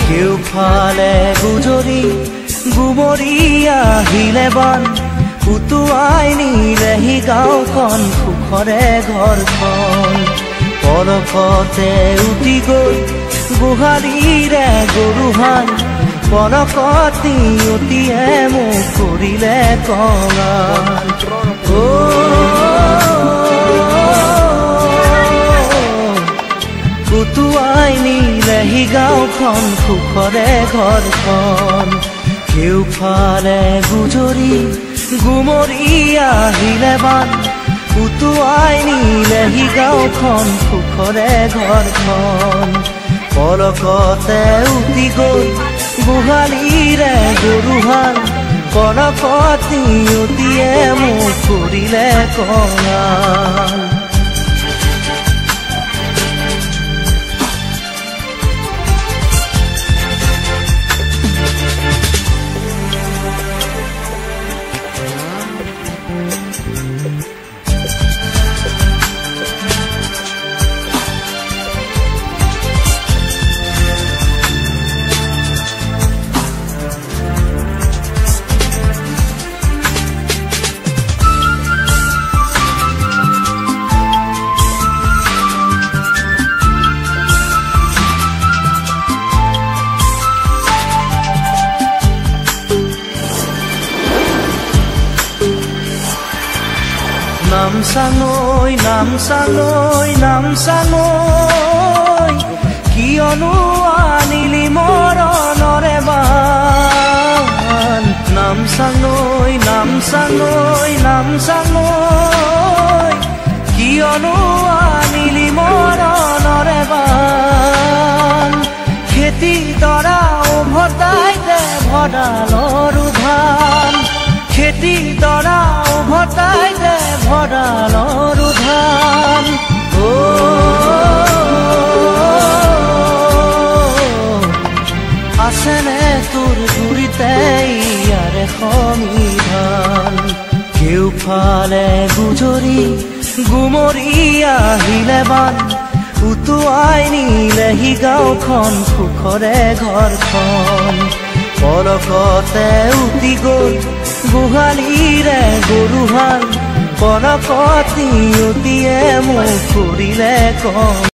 কেউফালে গুজৰি গুমৰি আহিলে বান উটুৱাই নিলেহি গাঁওখন সুখৰে ঘৰখন পলকতে উটি গৈ গোহালিৰে গৰুহাল পলকতি উটিয়ে মোক কৰিলে কঙাল উটুৱাই নিলেহি গাঁওখন সুখৰে ঘৰখন কেউফালে গুজৰি গুমৰি আহিলে বান উটুৱাই নিলেহি গাঁওখন সুখৰে ঘৰখন পলকতে উটি গৈ গোহালিৰে গৰুহাল পলকতি উটিয়ে মোক কৰিলে কঙাল নামচাঙৈ নামচাঙৈ নামচাঙৈ কিয়নো আনিলি মৰণৰে বান নামচাঙৈ নামচাঙৈ নামচাঙৈ কিয়নো আনিলি মৰণৰে বান খেতি দৰা উভতাই দে ভঁৰালৰো ধান খেতি দৰা উভতাই দে ভঁৰালৰো ধান আছেনে তোৰ গুৰিতে ইয়াৰে সংবিধান কেউফালে গুজৰি গুমৰি আহিলে বান উটুৱাই নিলেহি গাঁওখন সুখৰে ঘৰখন পলকতে উটি গৈ গোহালিৰে গৰুহাল পলকতি উটিয়ে মোক কৰিলে কঙাল